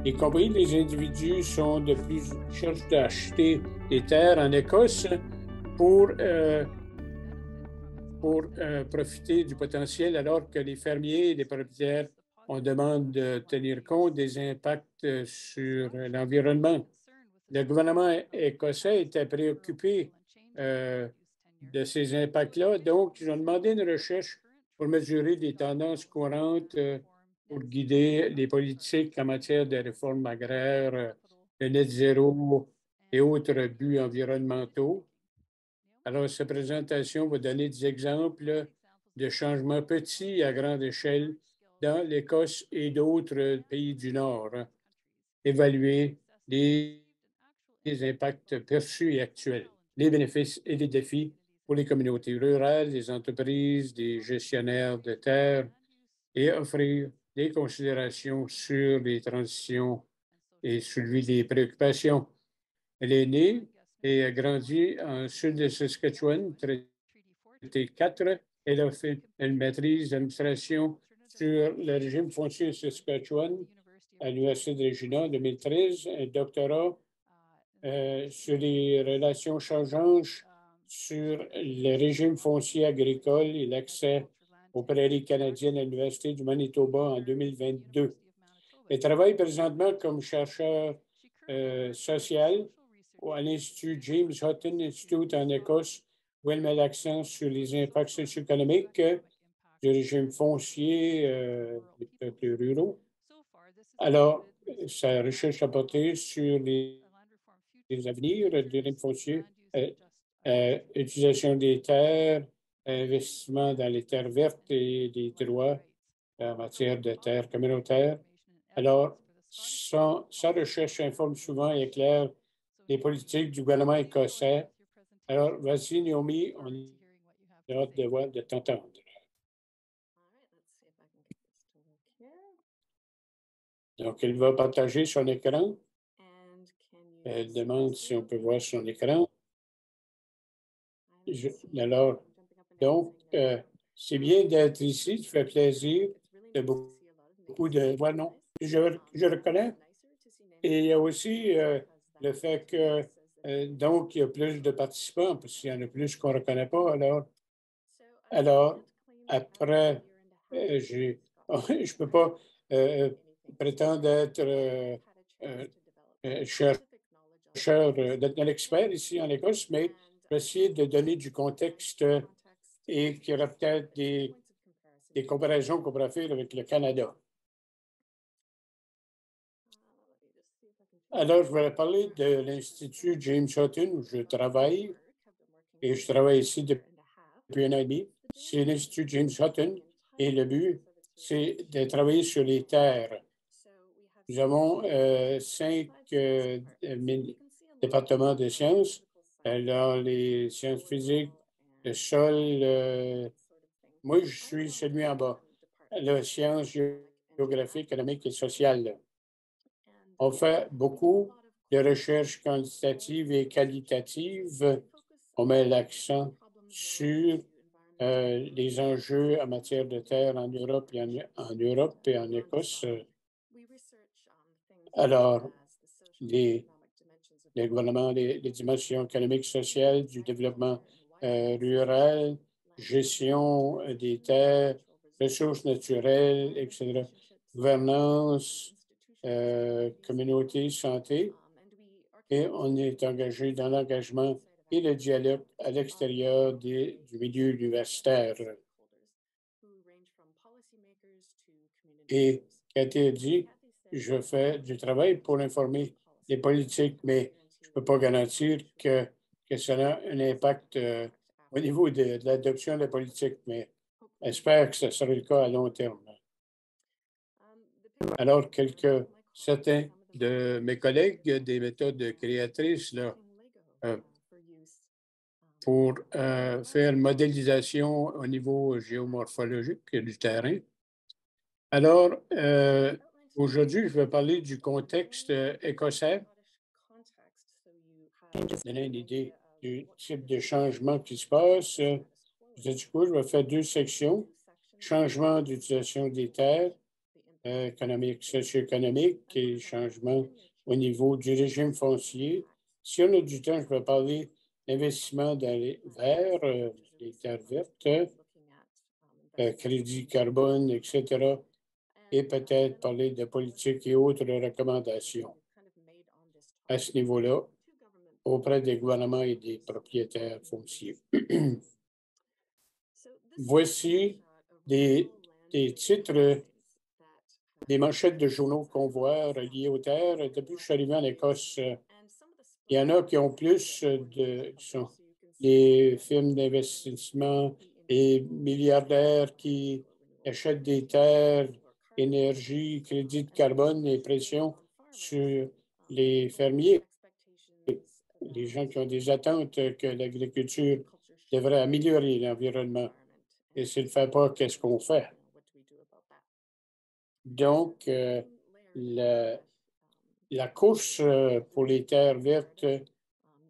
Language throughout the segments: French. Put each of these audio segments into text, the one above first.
y compris les individus cherchent d'acheter des terres en Écosse pour profiter du potentiel, alors que les fermiers et les propriétaires, on demande de tenir compte des impacts sur l'environnement. Le gouvernement écossais était préoccupé de ces impacts-là, donc ils ont demandé une recherche pour mesurer les tendances courantes pour guider les politiques en matière de réforme agraire, de net zéro et autres buts environnementaux. Alors, cette présentation va donner des exemples de changements petits à grande échelle dans l'Écosse et d'autres pays du Nord. Évaluer les impacts perçus et actuels, les bénéfices et les défis pour les communautés rurales, les entreprises, les gestionnaires de terres et offrir des considérations sur les transitions et soulever des préoccupations. Elle est née et a grandi en sud de Saskatchewan, traité 4. Elle a fait une maîtrise d'administration sur le régime foncier de Saskatchewan à l'Université de Regina en 2013, un doctorat sur les relations changeantes sur le régime foncier agricole et l'accès aux prairies canadiennes à l'Université du Manitoba en 2022. Elle travaille présentement comme chercheur social à l'Institut James Hutton Institute en Écosse, où elle met l'accent sur les impacts socio-économiques du régime foncier des peuples ruraux. Alors, sa recherche a porté sur les avenirs du régime foncier, utilisation des terres, investissement dans les terres vertes et des droits en matière de terres communautaires. Alors, sa recherche informe souvent et éclaire les politiques du gouvernement écossais. Alors, vas-y, Naomi, on a hâte de t'entendre. Donc, elle va partager son écran. Elle demande si on peut voir son écran. Alors, donc, c'est bien d'être ici, ça fait plaisir. Il y a beaucoup de... Ouais, non, je reconnais. Et il y a aussi le fait que, donc, il y a plus de participants, parce qu'il y en a plus qu'on ne reconnaît pas. Alors après, je ne peux pas prétendre être chercheur, d'être un expert ici en Écosse, mais je vais essayer de donner du contexte et qu'il y aura peut-être des comparaisons qu'on pourra faire avec le Canada. Alors, je vais parler de l'Institut James Hutton où je travaille, et je travaille ici depuis un an et demi. C'est l'Institut James Hutton, et le but, c'est de travailler sur les terres. Nous avons 5 départements de sciences. Alors, les sciences physiques, le sol, moi, je suis celui en bas. Les sciences géographiques, économiques et sociales. On fait beaucoup de recherches quantitatives et qualitatives. On met l'accent sur les enjeux en matière de terre en Europe et en Écosse. Alors, les gouvernements, les dimensions économiques, sociales, du développement rural, gestion des terres, ressources naturelles, etc., gouvernance, communauté, santé, et on est engagé dans l'engagement et le dialogue à l'extérieur du milieu universitaire. Et Cathy a dit, je fais du travail pour informer les politiques, mais je ne peux pas garantir que ça a un impact au niveau de l'adoption de la politique, mais j'espère que ce sera le cas à long terme. Alors, certains de mes collègues, des méthodes créatrices là, pour faire une modélisation au niveau géomorphologique du terrain. Alors, aujourd'hui, je vais parler du contexte écossais, donner une idée du type de changement qui se passe. Du coup, je vais faire 2 sections. Changement d'utilisation des terres économique, socio-économique et changements au niveau du régime foncier. Si on a du temps, je vais parler d'investissement dans les verts, les terres vertes, crédit carbone, etc. Et peut-être parler de politique et autres recommandations à ce niveau-là auprès des gouvernements et des propriétaires fonciers. Voici des titres, des manchettes de journaux qu'on voit reliées aux terres. Depuis que je suis arrivé en Écosse, il y en a qui ont plus de les firmes d'investissement et milliardaires qui achètent des terres, énergie, crédit de carbone et pression sur les fermiers, les gens qui ont des attentes que l'agriculture devrait améliorer l'environnement. Et s'il ne le fait pas, qu'est-ce qu'on fait? Donc, la course pour les terres vertes,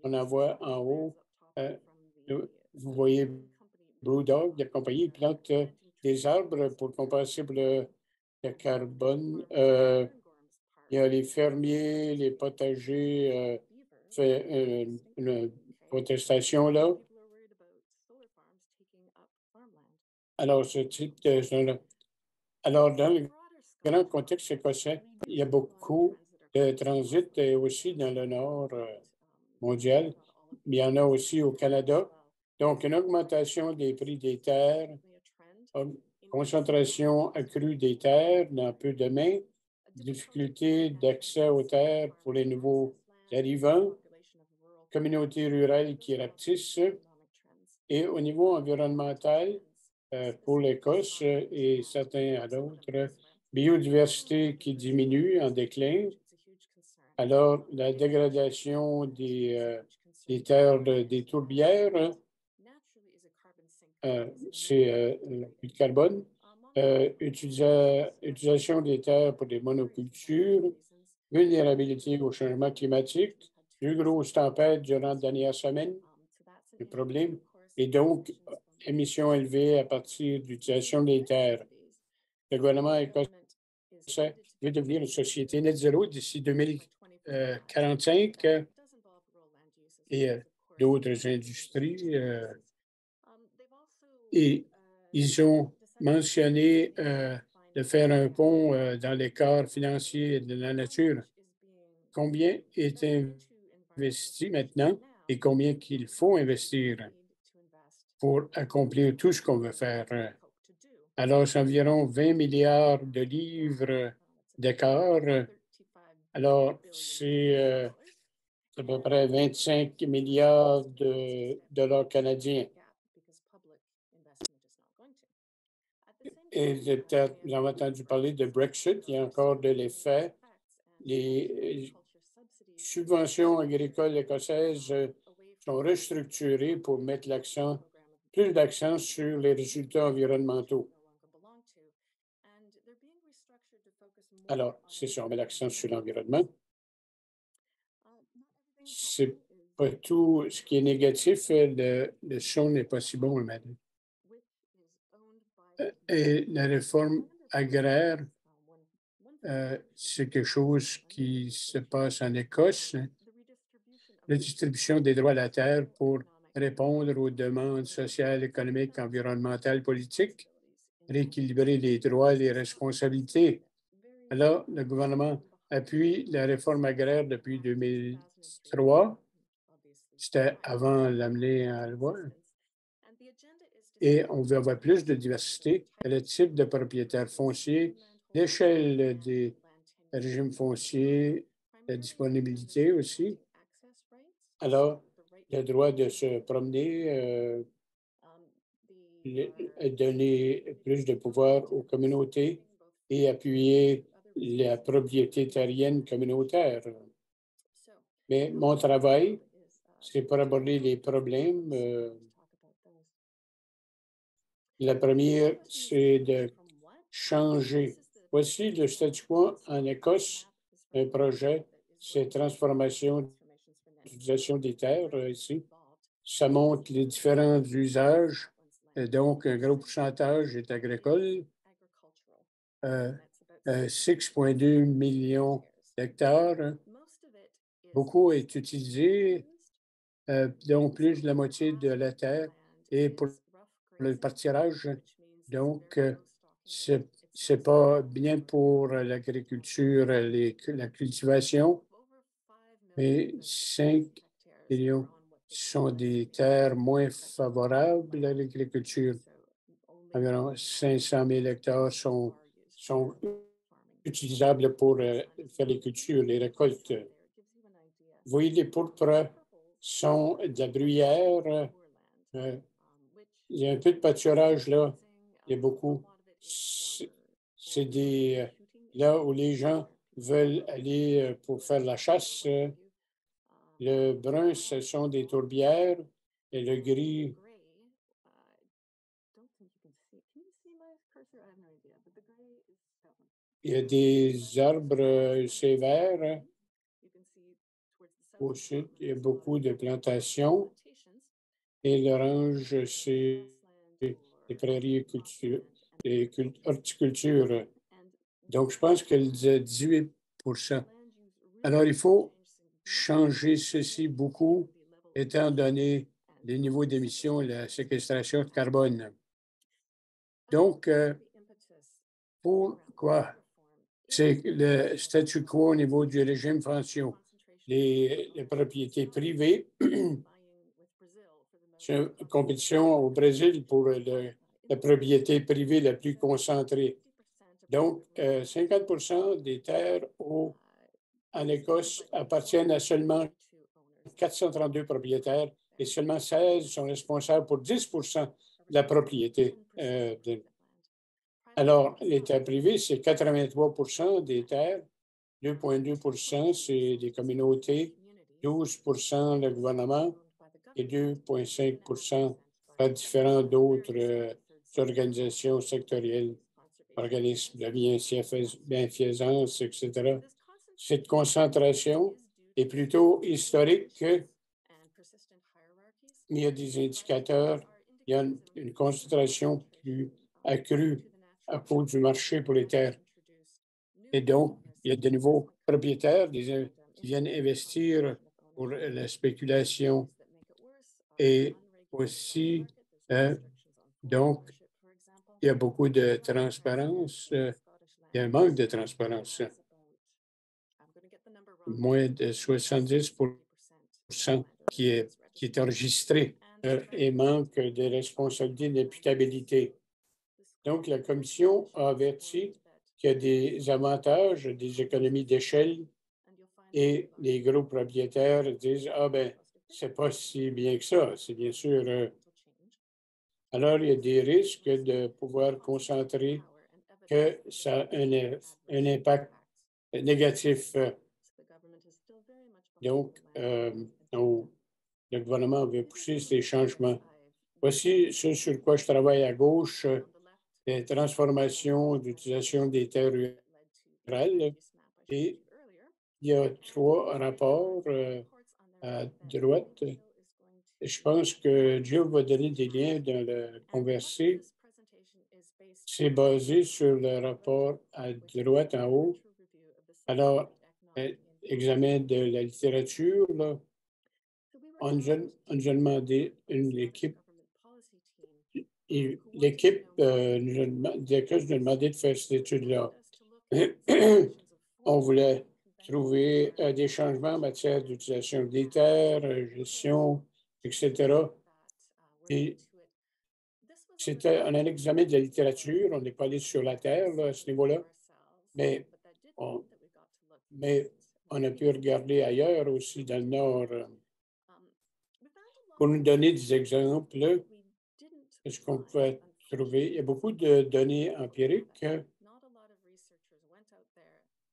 on en voit en haut. Vous voyez BrewDog, la compagnie plante des arbres pour compenser pour le carbone. Il y a les fermiers, les potagers, fait une protestation là. Alors, ce type de... Alors, dans le grand contexte écossais, il y a beaucoup de transit aussi dans le nord mondial, mais il y en a aussi au Canada. Donc, une augmentation des prix des terres, concentration accrue des terres dans peu de mains, difficulté d'accès aux terres pour les nouveaux arrivants, communautés rurales qui rapetissent, et au niveau environnemental, pour l'Écosse et certains à d'autres, biodiversité qui diminue en déclin. Alors, la dégradation des terres des tourbières, c'est le carbone. Utilisation des terres pour des monocultures, vulnérabilité au changement climatique, plus grosses tempêtes durant la dernière semaine, le problème, et donc émissions élevées à partir de l'utilisation des terres. Le gouvernement écossais veut devenir une société net zéro d'ici 2045 et d'autres industries. Et ils ont mentionné de faire un pont dans l'écart financier de la nature. Combien est investi maintenant et combien qu'il faut investir pour accomplir tout ce qu'on veut faire? Alors, c'est environ 20 milliards de livres d'écart. Alors, c'est à peu près 25 milliards de dollars canadiens. Et peut-être, vous avez entendu parler de Brexit, il y a encore de l'effet. Les subventions agricoles écossaises sont restructurées pour mettre plus d'accent sur les résultats environnementaux. Alors, c'est ça, on met l'accent sur l'environnement. C'est pas tout ce qui est négatif, le son n'est pas si bon, madame. Et la réforme agraire, c'est quelque chose qui se passe en Écosse. La distribution des droits à la terre pour répondre aux demandes sociales, économiques, environnementales, politiques, rééquilibrer les droits et les responsabilités. Alors, le gouvernement appuie la réforme agraire depuis 2003. C'était avant l'amener à loi. Et on veut avoir plus de diversité, le type de propriétaire foncier, l'échelle des régimes fonciers, la disponibilité aussi. Alors, le droit de se promener, donner plus de pouvoir aux communautés et appuyer la propriété terrienne communautaire. Mais mon travail, c'est pour aborder les problèmes. La première, c'est de changer. Voici le statu quo en Écosse, un projet, c'est transformation, d'utilisation des terres ici. Ça montre les différents usages. Et donc, un gros pourcentage est agricole. 6,2 millions d'hectares. Beaucoup est utilisé, dont plus de la moitié de la terre est pour le pâturage. Donc, ce n'est pas bien pour l'agriculture, la cultivation, mais 5 millions sont des terres moins favorables à l'agriculture. Environ 500 000 hectares sont utilisables pour faire les cultures, les récoltes. Vous voyez, les pourpres sont de la bruyère. Il y a un peu de pâturage là. Il y a beaucoup. C'est des là où les gens veulent aller pour faire la chasse. Le brun, ce sont des tourbières et le gris, il y a des arbres sévères. Au sud, il y a beaucoup de plantations. Et l'orange, c'est les prairies et horticulture. Donc, je pense qu'elle disait 18 Alors, il faut changer ceci beaucoup, étant donné les niveaux d'émissions et la séquestration de carbone. Donc, pourquoi? C'est le statu quo au niveau du régime français. Les propriétés privées, c'est une compétition au Brésil pour la propriété privée la plus concentrée. Donc, 50 des terres en Écosse appartiennent à seulement 432 propriétaires et seulement 16 sont responsables pour 10 de la propriété. Alors, les terres privées, c'est 83 des terres, 2,2 c'est des communautés, 12 le gouvernement et 2,5 par différents d'autres organisations sectorielles, organismes de bienfaisance, etc. Cette concentration est plutôt historique, mais il y a des indicateurs, il y a une concentration plus accrue à cause du marché pour les terres. Et donc, il y a de nouveaux propriétaires qui viennent investir pour la spéculation et aussi, donc, il y a beaucoup de transparence. Il y a un manque de transparence. Moins de 70 qui est enregistré et manque de responsabilité et d'imputabilité. Donc, la Commission a averti qu'il y a des avantages, des économies d'échelle et les gros propriétaires disent « Ah ben, c'est pas si bien que ça. » C'est bien sûr. Alors, il y a des risques de pouvoir concentrer que ça a un impact négatif. Donc, le gouvernement veut pousser ces changements. Voici ce sur quoi je travaille à gauche, les transformations d'utilisation des terres rurales. Et il y a 3 rapports à droite. Je pense que Joe va donner des liens dans le conversé. C'est basé sur le rapport à droite en haut. Alors, examen de la littérature, là, on nous a demandé l'équipe nous a demandé de faire cette étude-là. On voulait trouver des changements en matière d'utilisation des terres, gestion, etc. Et c'était un examen de la littérature. On n'est pas allé sur la terre là, à ce niveau-là, mais on a pu regarder ailleurs aussi dans le Nord. Pour nous donner des exemples, ce qu'on peut trouver, il y a beaucoup de données empiriques.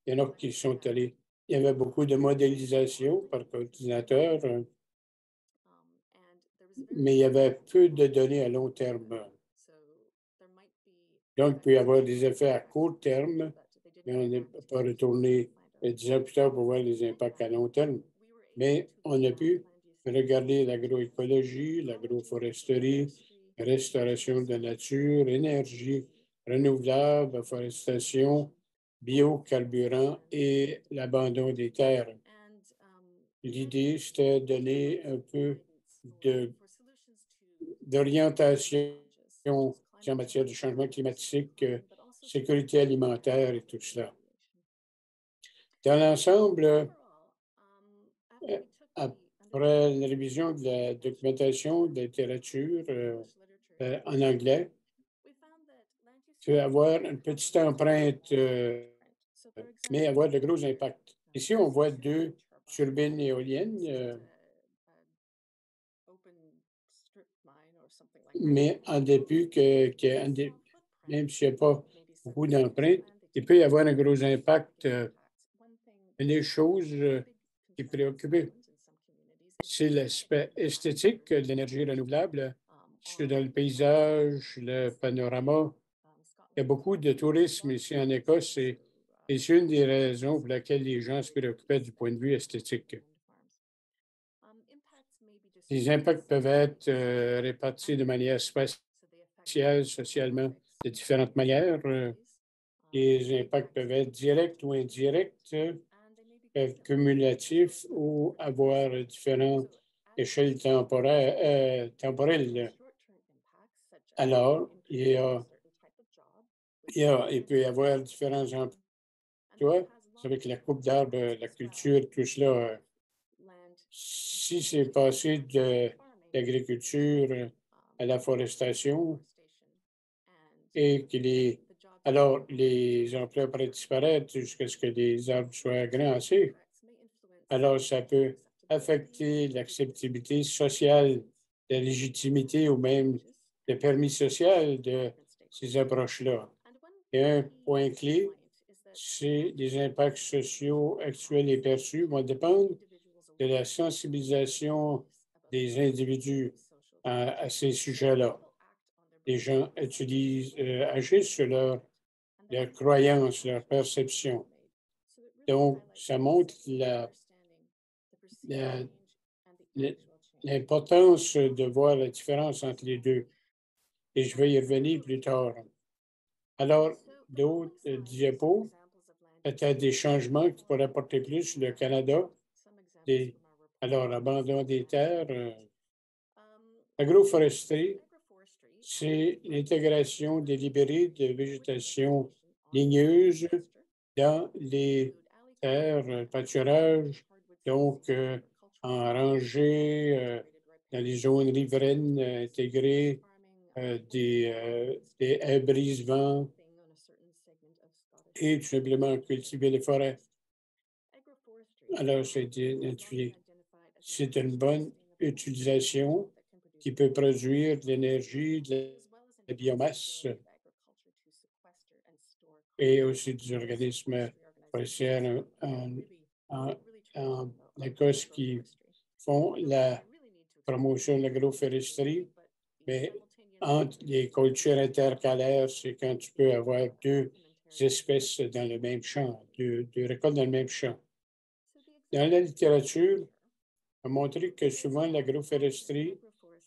Il y en a qui sont allés. Il y avait beaucoup de modélisation par ordinateur, mais il y avait peu de données à long terme. Donc, il peut y avoir des effets à court terme, mais on n'est pas retourné 10 ans plus tard pour voir les impacts à long terme. Mais on a pu regarder l'agroécologie, l'agroforesterie, restauration de la nature, énergie renouvelable, forestation, biocarburants et l'abandon des terres. L'idée, c'était de donner un peu d'orientation en matière de changement climatique, sécurité alimentaire et tout cela. Dans l'ensemble, après la révision de la documentation, de la littérature en anglais, peut avoir une petite empreinte, mais avoir de gros impacts. Ici, on voit deux turbines éoliennes, mais en dépit même s'il n'y a pas beaucoup d'empreintes, il peut y avoir un gros impact. Une des choses qui préoccupent, c'est l'aspect esthétique de l'énergie renouvelable. C'est dans le paysage, le panorama. Il y a beaucoup de tourisme ici en Écosse et c'est une des raisons pour laquelle les gens se préoccupaient du point de vue esthétique. Les impacts peuvent être répartis de manière spatiale, socialement, de différentes manières. Les impacts peuvent être directs ou indirects, peuvent cumulatifs ou avoir différentes échelles temporelles. Alors, il peut y avoir différents emplois avec la coupe d'arbres, la culture, tout cela. Si c'est passé de l'agriculture à la forestation et alors les emplois pourraient disparaître jusqu'à ce que les arbres soient grands assez. Alors, ça peut affecter l'acceptabilité sociale, la légitimité ou même le permis social de ces approches-là. Et un point clé, c'est les impacts sociaux actuels et perçus vont dépendre de la sensibilisation des individus à ces sujets-là. Les gens agissent sur leurs croyances, leurs perceptions. Donc, ça montre la- l'importance de voir la différence entre les deux. Et je vais y revenir plus tard. Alors, d'autres diapos étaient des changements qui pourraient apporter plus sur le Canada. Alors, abandon des terres, agroforesterie, c'est l'intégration délibérée de végétation ligneuse dans les terres, pâturages, donc en rangée, dans les zones riveraines intégrées, des haies brise-vent et tout simplement cultiver les forêts. Alors, c'est identifié. C'est une bonne utilisation qui peut produire de l'énergie, de la biomasse et aussi des organismes forestiers en, en Écosse qui font la promotion de l'agroforesterie, mais entre les cultures intercalaires, c'est quand tu peux avoir deux espèces dans le même champ, deux récoltes dans le même champ. Dans la littérature, on a montré que souvent l'agroforesterie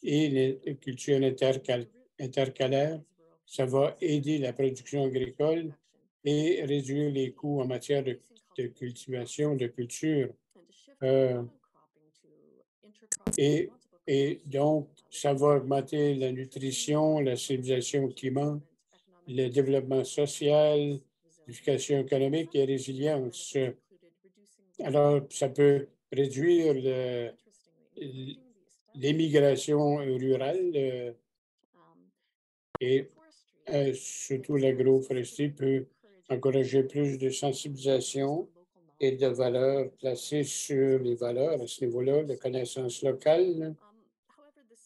et les cultures intercalaires, ça va aider la production agricole et réduire les coûts en matière de cultivation, de culture. Euh, et donc, ça va augmenter la nutrition, la civilisation au climat, le développement social, l'éducation économique et résilience. Alors, ça peut réduire l'émigration rurale et surtout l'agroforesterie peut encourager plus de sensibilisation et de valeurs placées sur les valeurs à ce niveau-là, de connaissances locales.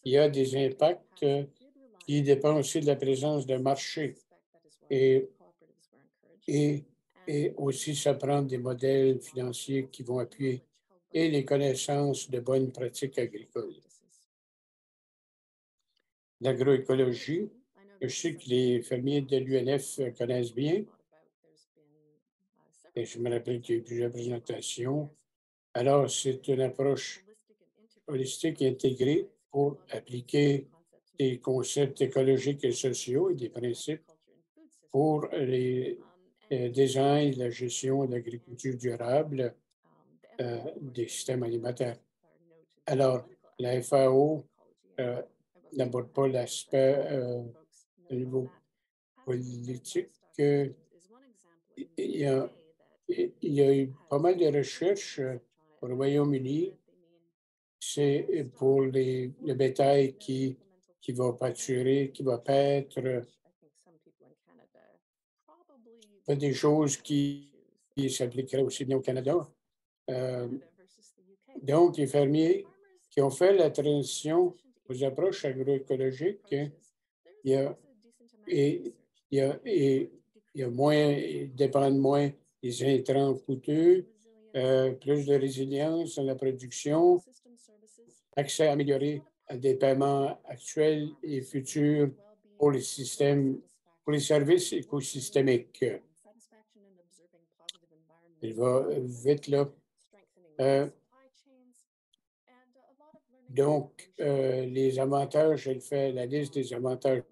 Il y a des impacts qui dépendent aussi de la présence d'un marché et, et, et aussi ça prend des modèles financiers qui vont appuyer et les connaissances de bonnes pratiques agricoles. L'agroécologie, je sais que les fermiers de l'UNF connaissent bien, et je me rappelle qu'il y a eu plusieurs présentations. Alors, c'est une approche holistique et intégrée pour appliquer des concepts écologiques et sociaux et des principes pour design, la gestion de l'agriculture durable des systèmes alimentaires. Alors, la FAO n'aborde pas l'aspect au niveau politique. Il y a, il y a eu pas mal de recherches au Royaume-Uni. C'est pour le bétail qui va pâturer, qui va paître, pas des choses qui s'appliqueraient aussi bien au Canada. Euh, donc, les fermiers qui ont fait la transition aux approches agroécologiques, il y a, et, il y a moins, ils dépendent moins des intrants coûteux, plus de résilience dans la production, accès amélioré à des paiements actuels et futurs pour les systèmes, pour les services écosystémiques. Il va vite là. Donc, les avantages, elle fait la liste des avantages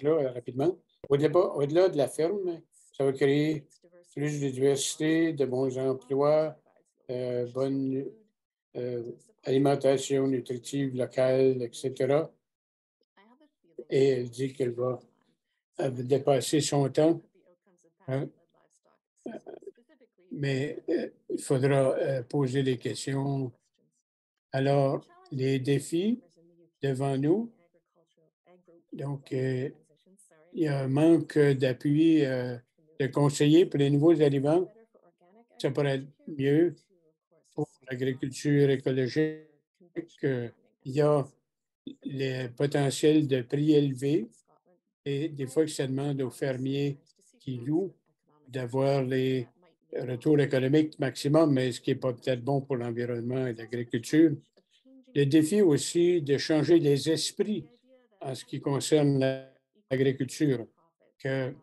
là rapidement. Au-delà de la ferme, ça va créer plus de diversité, de bons emplois, bonne alimentation nutritive locale, etc. Et elle dit qu'elle va dépasser son temps, hein. Mais il faudra poser des questions. Alors, les défis devant nous, donc, il y a un manque d'appui de conseillers pour les nouveaux arrivants. Ça pourrait être mieux pour l'agriculture écologique. Il y a le potentiel de prix élevés et des fois que ça demande aux fermiers qui louent d'avoir les retours économiques maximum, mais ce qui n'est pas peut-être bon pour l'environnement et l'agriculture. Le défi aussi de changer les esprits en ce qui concerne l'agriculture, que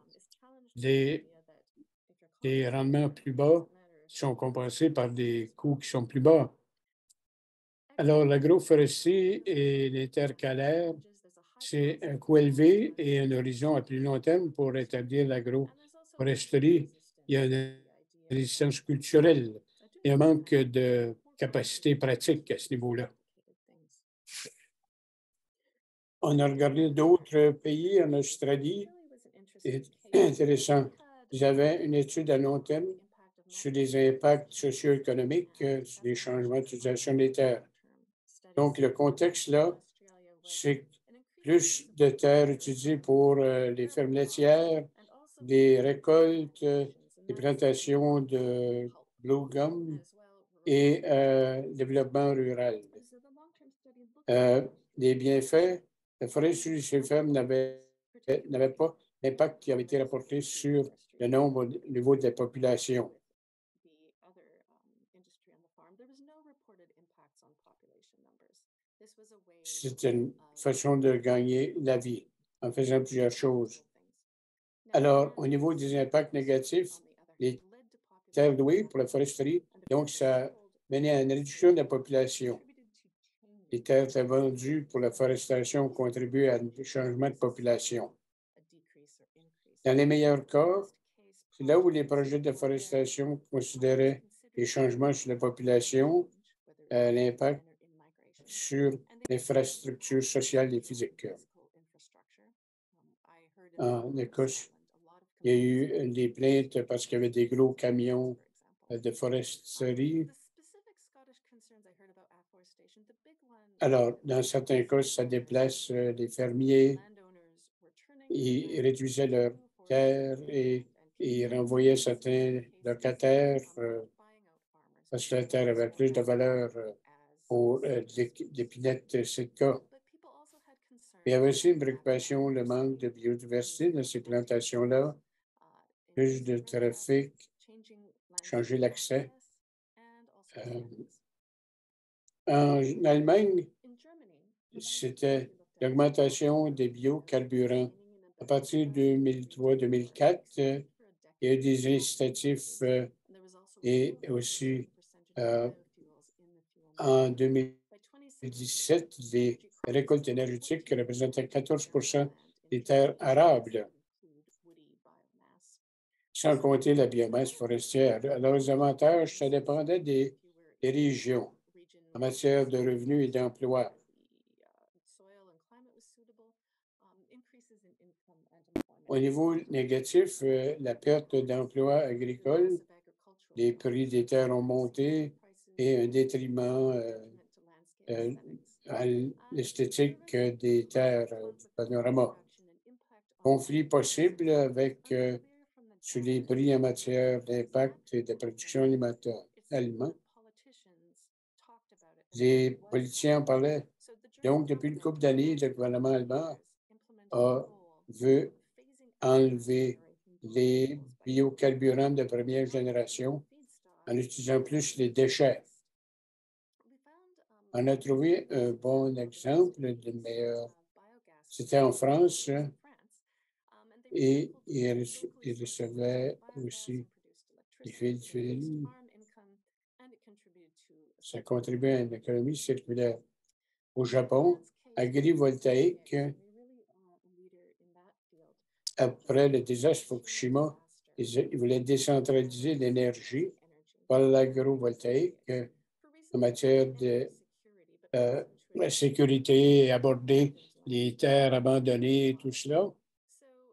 des rendements plus bas sont compensés par des coûts qui sont plus bas. Alors, l'agroforesterie et l'intercalaire, c'est un coût élevé et un horizon à plus long terme pour établir l'agroforesterie. Il y a une résistance culturelle et un manque de capacité pratique à ce niveau-là. On a regardé d'autres pays en Australie. C'est intéressant. Ils avaient une étude à long terme sur les impacts socio-économiques, sur les changements d'utilisation des terres. Donc, le contexte là, c'est plus de terres utilisées pour les fermes laitières, des récoltes, des plantations de blue gum et développement rural. Les bienfaits, la forêt sur ces fermes n'avait pas l'impact qui avait été rapporté sur le nombre au niveau de la population. C'est une façon de gagner la vie en faisant plusieurs choses. Alors, au niveau des impacts négatifs, les terres douées pour la foresterie, donc ça menait à une réduction de la population. Les terres étaient vendues pour la forestation contribuent à un changement de population. Dans les meilleurs cas, c'est là où les projets de forestation considéraient les changements sur la population, l'impact sur l'infrastructure sociale et physique. En Écosse, il y a eu des plaintes parce qu'il y avait des gros camions de foresterie. Alors, dans certains cas, ça déplace les fermiers. Ils réduisaient leurs terres et ils renvoyaient certains locataires parce que la terre avait plus de valeur pour l'épinette Sitka. Il y avait aussi une préoccupation, le manque de biodiversité dans ces plantations-là, plus de trafic, changer l'accès. En Allemagne, c'était l'augmentation des biocarburants. À partir de 2003-2004, il y a eu des incitatifs et aussi en 2017, les récoltes énergétiques représentaient 14 des terres arables. sans compter la biomasse forestière. Alors, les avantages, ça dépendait des régions en matière de revenus et d'emploi. Au niveau négatif, la perte d'emplois agricoles, les prix des terres ont monté et un détriment à l'esthétique des terres du panorama. Conflit possible avec sur les prix en matière d'impact et de production alimentaire. Les politiciens en parlaient. Donc, depuis une couple d'années, le gouvernement allemand veut enlever les biocarburants de première génération en utilisant plus les déchets. On a trouvé un bon exemple de meilleur. C'était en France et ils recevaient aussi des fils d'huile. Ça contribue à une économie circulaire. Au Japon, agrivoltaïque, après le désastre Fukushima, ils voulaient décentraliser l'énergie par l'agrovoltaïque en matière de la sécurité et aborder les terres abandonnées et tout cela.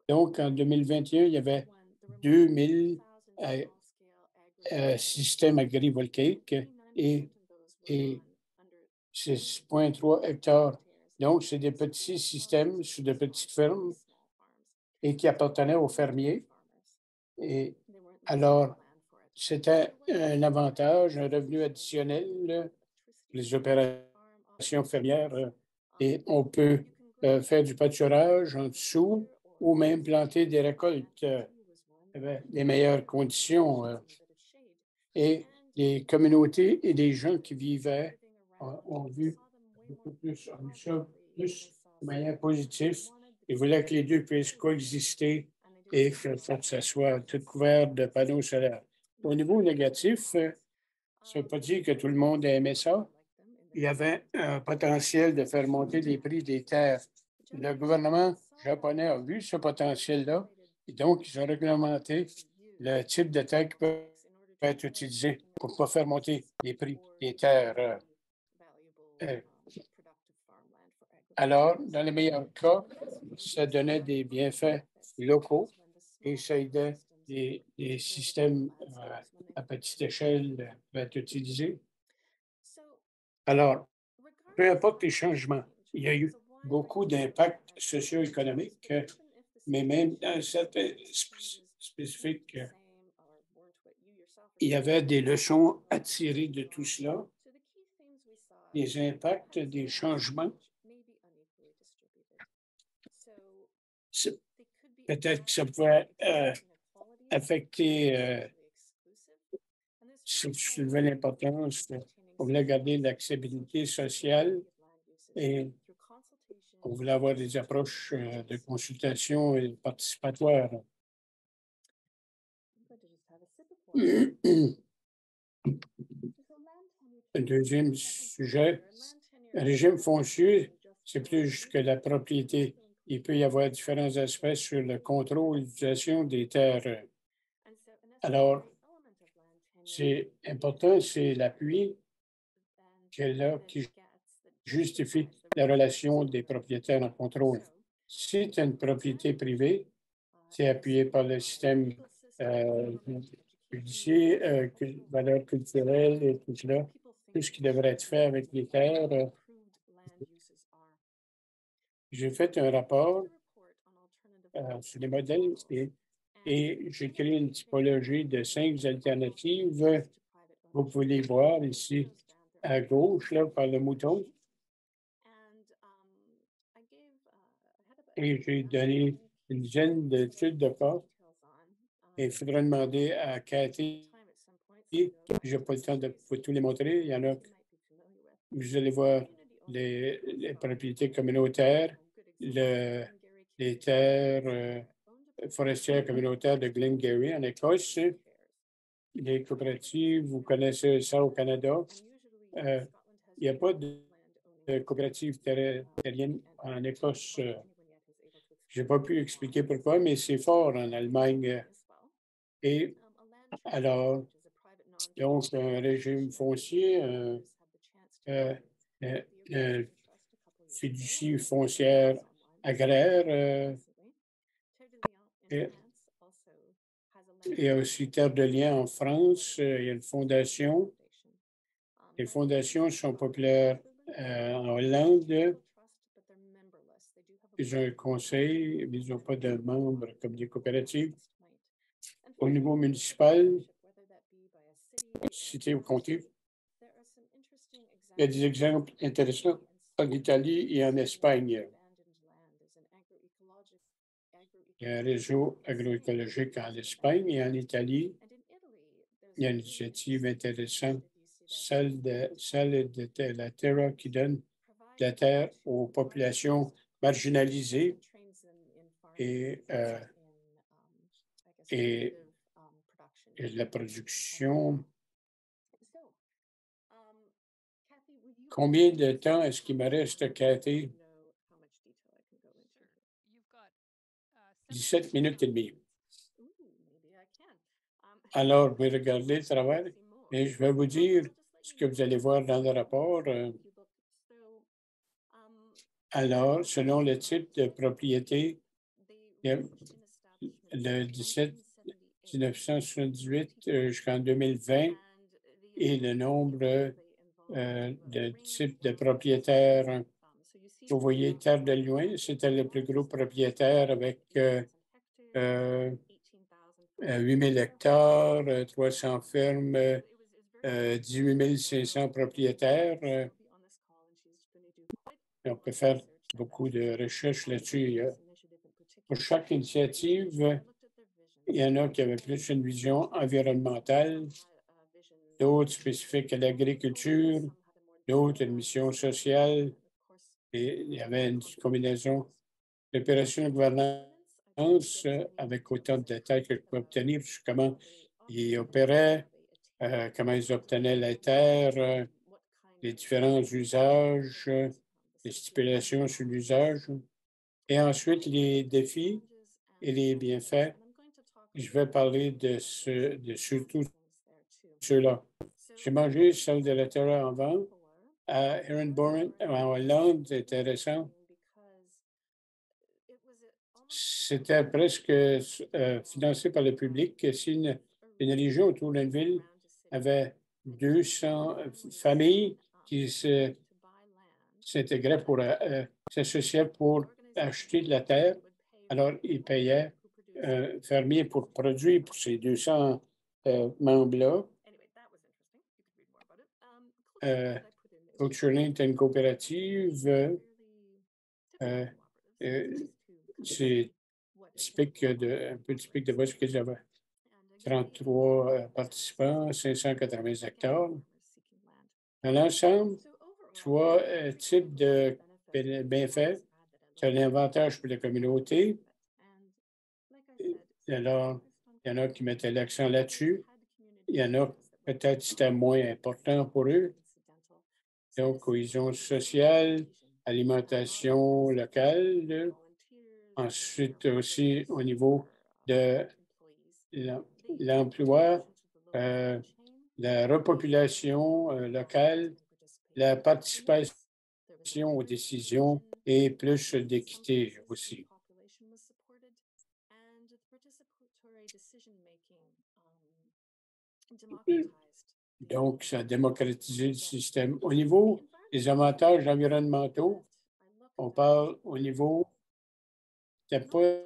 Donc, en 2021, il y avait 2000 systèmes agrivoltaïques et 6,3 hectares. Donc, c'est des petits systèmes sur de petites fermes et qui appartenaient aux fermiers. Et alors, c'était un avantage, un revenu additionnel pour les opérations fermières. Et on peut faire du pâturage en dessous ou même planter des récoltes avec les meilleures conditions. Et les communautés et les gens qui vivaient ont vu beaucoup plus, ont vu ça plus de manière positive. Ils voulaient que les deux puissent coexister et que ça soit tout couvert de panneaux solaires. Au niveau négatif, ça ne veut pas dire que tout le monde aimait ça. Il y avait un potentiel de faire monter les prix des terres. Le gouvernement japonais a vu ce potentiel-là et donc ils ont réglementé le type de terre qui peut être utilisé pour ne pas faire monter les prix des terres. Alors, dans les meilleurs cas, ça donnait des bienfaits locaux et ça aidait les systèmes à petite échelle à être utilisés. Alors, peu importe les changements, il y a eu beaucoup d'impacts socio-économiques, mais même dans certains spécifiques, il y avait des leçons à tirer de tout cela, les impacts des changements. Peut-être que ça pouvait affecter, soulever l'importance, on voulait garder l'accessibilité sociale et on voulait avoir des approches de consultation et participatoires. Un deuxième sujet, le régime foncier, c'est plus que la propriété. Il peut y avoir différents aspects sur le contrôle et l'utilisation des terres. Alors, c'est important, c'est l'appui qui justifie la relation des propriétaires en contrôle. Si c'est une propriété privée, c'est appuyé par le système judiciaire, valeurs culturelles et tout cela, tout ce qui devrait être fait avec les terres. J'ai fait un rapport sur les modèles et j'ai créé une typologie de 5 alternatives. Vous pouvez les voir ici à gauche, là, par le mouton. Et j'ai donné une dizaine d'études de cas. Et il faudra demander à Cathy. Je n'ai pas le temps de tous les montrer. Il y en a, vous allez voir les propriétés communautaires, les terres forestières communautaires de Glengarry en Écosse, les coopératives, vous connaissez ça au Canada. Il n'y a pas de coopérative terrienne en Écosse. Je n'ai pas pu expliquer pourquoi, mais c'est fort en Allemagne. Et alors, donc, un régime foncier, euh, euh, fiducie foncière agraire, et, et aussi Terre de Liens en France. Il y a une fondation. Les fondations sont populaires en Hollande. Ils ont un conseil, mais ils n'ont pas de membres comme des coopératives. Au niveau municipal, cité ou comté, il y a des exemples intéressants en Italie et en Espagne. Il y a un réseau agroécologique en Espagne et en Italie. Il y a une initiative intéressante, celle de la Terra qui donne de la terre aux populations marginalisées et, et, et la production. Combien de temps est-ce qu'il me reste, Cathy? 17 minutes et demie. Alors, vous regardez le travail et je vais vous dire ce que vous allez voir dans le rapport. Alors, selon le type de propriété, le 1978 jusqu'en 2020 et le nombre de types de propriétaires. Vous voyez, Terre de Liens, c'était le plus gros propriétaire avec 8 000 hectares, 300 fermes, 18 500 propriétaires. On peut faire beaucoup de recherches là-dessus. Pour chaque initiative, il y en a qui avaient plus une vision environnementale, d'autres spécifiques à l'agriculture, d'autres une mission sociale. Et il y avait une combinaison d'opération de gouvernance avec autant de détails que je peux obtenir sur comment ils opéraient, comment ils obtenaient la terre, les différents usages, les stipulations sur l'usage, et ensuite les défis et les bienfaits. Je vais parler de surtout ceux-là. J'ai mangé celle de la terre en vent à Ehrenborn, en Hollande, c'est intéressant. C'était presque financé par le public. Si une région autour d'une ville avait 200 familles qui s'intégraient pour s'associaient pour acheter de la terre, alors ils payaient un fermier pour produire pour ces 200 membres-là. Culturelink est une coopérative. C'est un peu typique de ce que j'avais. 33 participants, 580 hectares. Dans l'ensemble, trois types de bienfaits. C'est l'avantage pour la communauté. Alors, il y en a qui mettaient l'accent là-dessus. Il y en a peut-être c'était moins important pour eux. Donc, cohésion sociale, alimentation locale. Ensuite, aussi au niveau de l'emploi, la repopulation locale, la participation aux décisions et plus d'équité aussi. Donc, ça a démocratisé le système. Au niveau des avantages environnementaux, on parle au niveau, c'est pas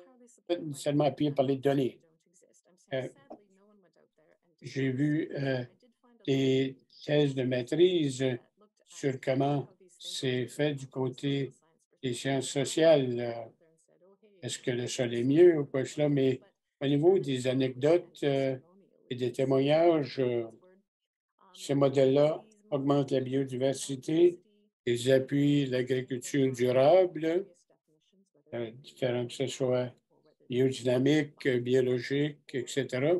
seulement appuyé par les données. J'ai vu des thèses de maîtrise sur comment c'est fait du côté des sciences sociales. Est-ce que le sol est mieux ou pas cela? Mais au niveau des anecdotes et des témoignages, ces modèles-là augmentent la biodiversité, ils appuient l'agriculture durable, différent que ce soit biodynamique, biologique, etc.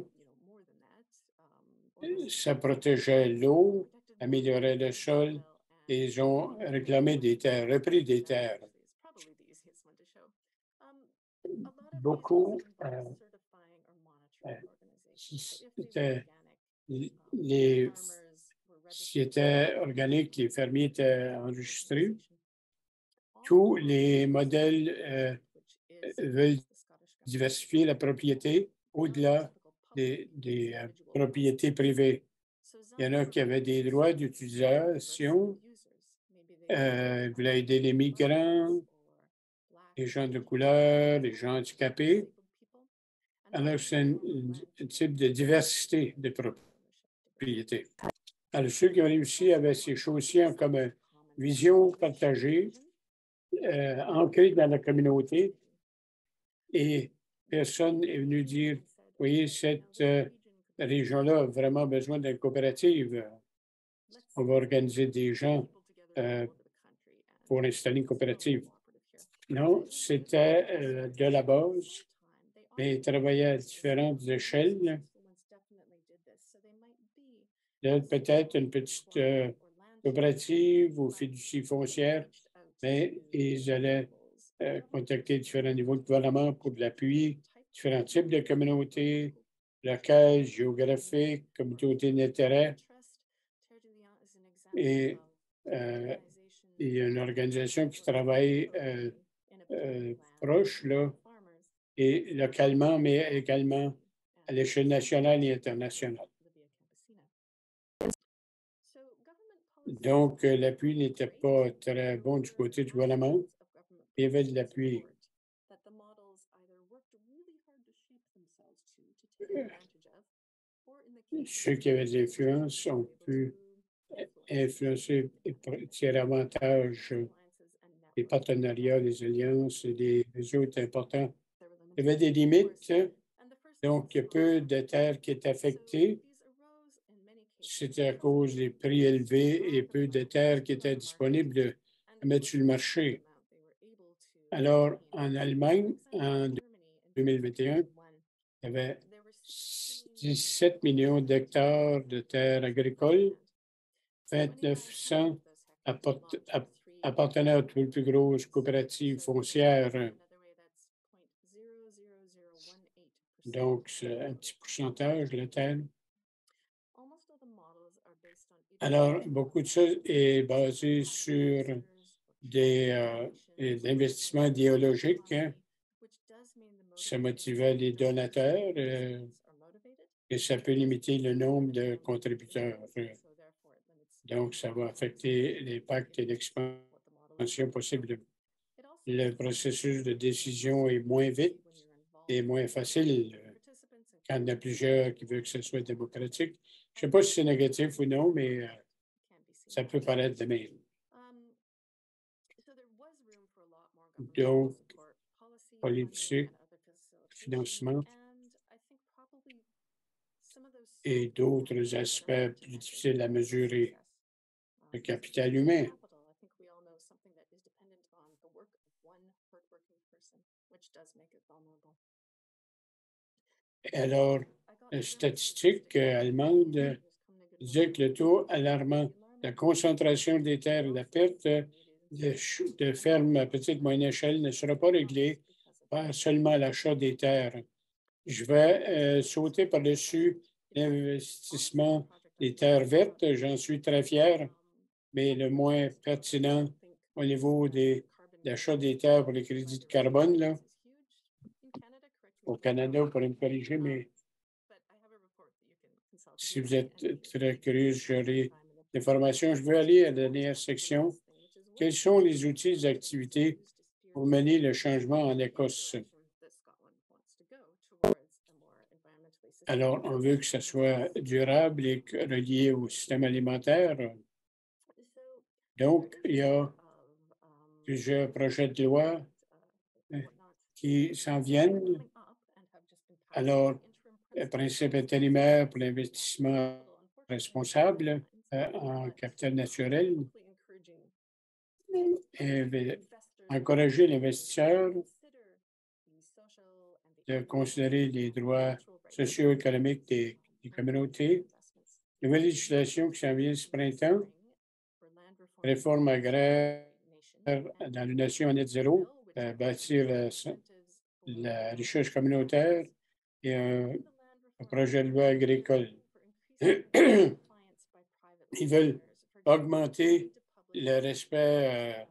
Ça protégeait l'eau, améliorait le sol et ils ont réclamé des terres, repris des terres. Beaucoup qui étaient organiques, les fermiers étaient enregistrés. Tous les modèles veulent diversifier la propriété au-delà des propriétés privées. Il y en a qui avaient des droits d'utilisation, voulaient aider les migrants, les gens de couleur, les gens handicapés. Alors, c'est un type de diversité de propriété. Alors, ceux qui ont réussi avaient ces choses-ci en commun. Vision partagée, ancrée dans la communauté, et personne n'est venu dire, voyez, cette région-là a vraiment besoin d'une coopérative. On va organiser des gens pour installer une coopérative. Non, c'était de la base, mais ils travaillaient à différentes échelles. Peut-être une petite coopérative ou fiducie foncière, mais ils allaient contacter différents niveaux de gouvernement pour de l'appui, différents types de communautés, locales, géographiques, communautés d'intérêt. Et il y a une organisation qui travaille proche, là, et localement, mais également à l'échelle nationale et internationale. Donc, l'appui n'était pas très bon du côté du gouvernement. Il y avait de l'appui. Ceux qui avaient de l'influence ont pu influencer et tirer avantage des partenariats, des alliances et des réseaux importants. Il y avait des limites, donc il y a peu de terres qui étaient affectées. C'était à cause des prix élevés et peu de terres qui étaient disponibles à mettre sur le marché. Alors, en Allemagne, en 2021, il y avait 17 millions d'hectares de terres agricoles, 2900 appartenaient à toutes les plus grosses coopératives foncières. Donc, c'est un petit pourcentage de la terre. Alors, beaucoup de ça est basé sur des investissements idéologiques. Hein. Ça motivait les donateurs et ça peut limiter le nombre de contributeurs. Donc, ça va affecter l'impact et l'expansion possible. Le processus de décision est moins vite et moins facile quand il y en a plusieurs qui veulent que ce soit démocratique. Je ne sais pas si c'est négatif ou non, mais ça peut paraître de même. Donc, politique, financement et d'autres aspects plus difficiles à mesurer. Le capital humain. Alors, la statistique allemande disait que le taux alarmant, la concentration des terres et la perte de fermes à petite et moyenne échelle ne sera pas réglée par seulement l'achat des terres. Je vais sauter par-dessus l'investissement des terres vertes. J'en suis très fier, mais le moins pertinent au niveau de l'achat des terres pour les crédits de carbone, là. Au Canada, vous pourrez me corriger, mais si vous êtes très curieux, j'aurai l'information. Je veux aller à la dernière section. Quels sont les outils et les activités pour mener le changement en Écosse? Alors, on veut que ce soit durable et relié au système alimentaire. Donc, il y a plusieurs projets de loi qui s'en viennent. Alors, le principe intérimaire pour l'investissement responsable en capital naturel, encourager l'investisseur de considérer les droits socio-économiques des communautés. Nouvelle législation qui s'en vient ce printemps, réforme agraire dans une nation net zéro, bâtir la richesse communautaire et un le projet de loi agricole. Ils veulent augmenter le respect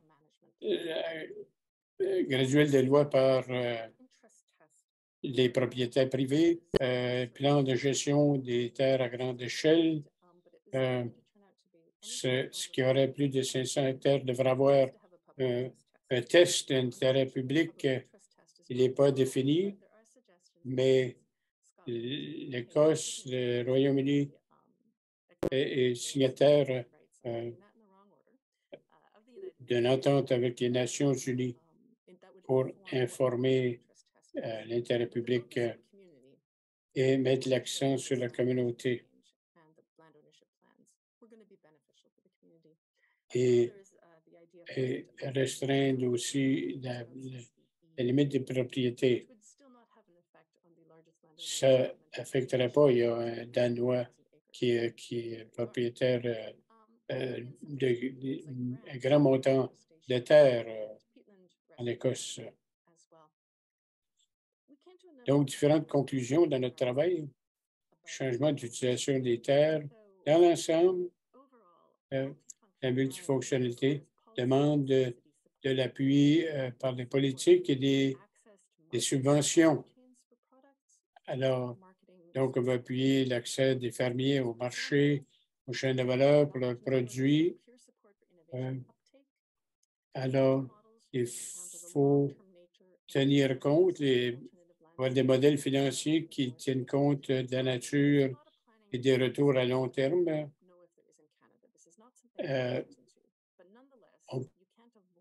graduel des lois par les propriétaires privés, plan de gestion des terres à grande échelle. Ce qui aurait plus de 500 hectares devrait avoir un test d'intérêt public. Il n'est pas défini, mais l'Écosse, le Royaume-Uni est signataire d'une entente avec les Nations unies pour informer l'intérêt public et mettre l'accent sur la communauté. Et restreindre aussi la limite des propriétés. Ça n'affecterait pas. Il y a un Danois qui est propriétaire d'un grand montant de terre en Écosse. Donc, différentes conclusions dans notre travail. Changement d'utilisation des terres. Dans l'ensemble, la multifonctionnalité demande de l'appui par les politiques et des subventions. Alors, donc, on va appuyer l'accès des fermiers au marché, aux chaînes de valeur pour leurs produits. Alors, il faut tenir compte des modèles financiers qui tiennent compte de la nature et des retours à long terme. On ne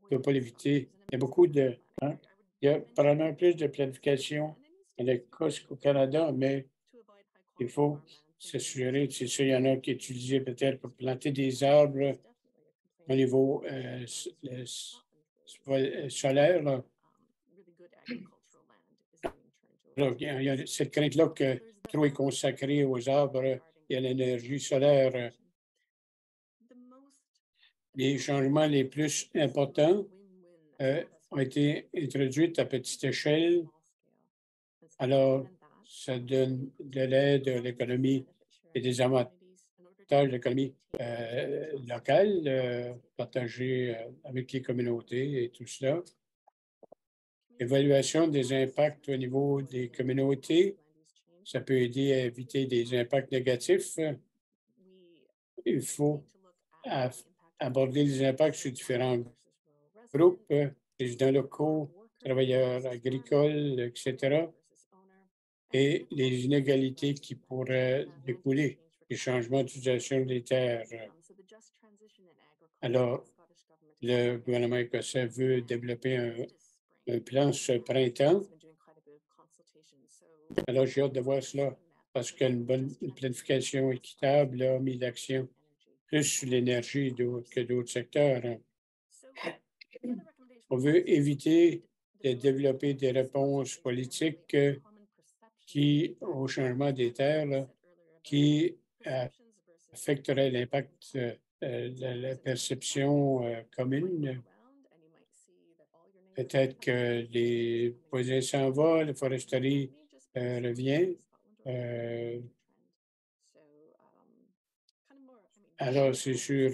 peut pas l'éviter. Il y a beaucoup de... il y a probablement plus de planification en Écosse qu'au Canada, mais il faut s'assurer, c'est sûr, il y en a qui utilisent peut-être pour planter des arbres au niveau solaire. Là. Alors, il y a cette crainte-là que trop est consacré aux arbres et à l'énergie solaire. Les changements les plus importants ont été introduits à petite échelle. Alors, ça donne de l'aide à l'économie et des avantages de l'économie locale, partagée avec les communautés et tout cela. Évaluation des impacts au niveau des communautés. Ça peut aider à éviter des impacts négatifs. Il faut aborder les impacts sur différents groupes, résidents locaux, travailleurs agricoles, etc., et les inégalités qui pourraient découler des changements d'utilisation des terres. Alors, le gouvernement écossais veut développer un plan ce printemps. Alors, j'ai hâte de voir cela parce qu'une bonne planification équitable a mis l'accent plus sur l'énergie que d'autres secteurs. On veut éviter de développer des réponses politiques au changement des terres qui affecteraient l'impact de la perception commune. Peut-être que les voisins s'en vont, la foresterie revient. Alors, c'est sûr,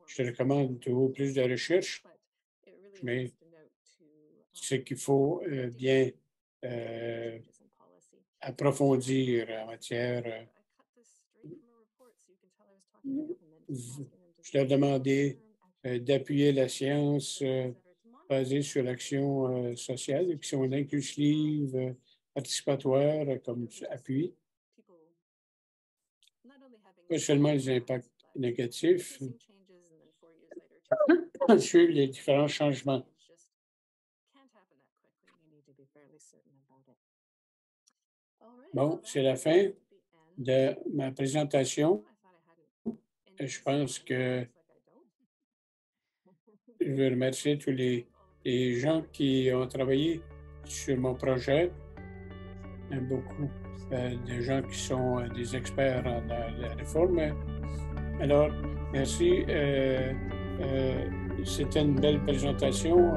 je te recommande toujours plus de recherche, mais ce qu'il faut bien approfondir en matière. Je leur demandais d'appuyer la science basée sur l'action sociale, qui sont inclusives, participatoires comme appui. Pas seulement les impacts négatifs, sur les différents changements. Bon, c'est la fin de ma présentation. Je pense que je veux remercier tous les gens qui ont travaillé sur mon projet. Il y a beaucoup de gens qui sont des experts en la réforme. Alors, merci. C'était une belle présentation.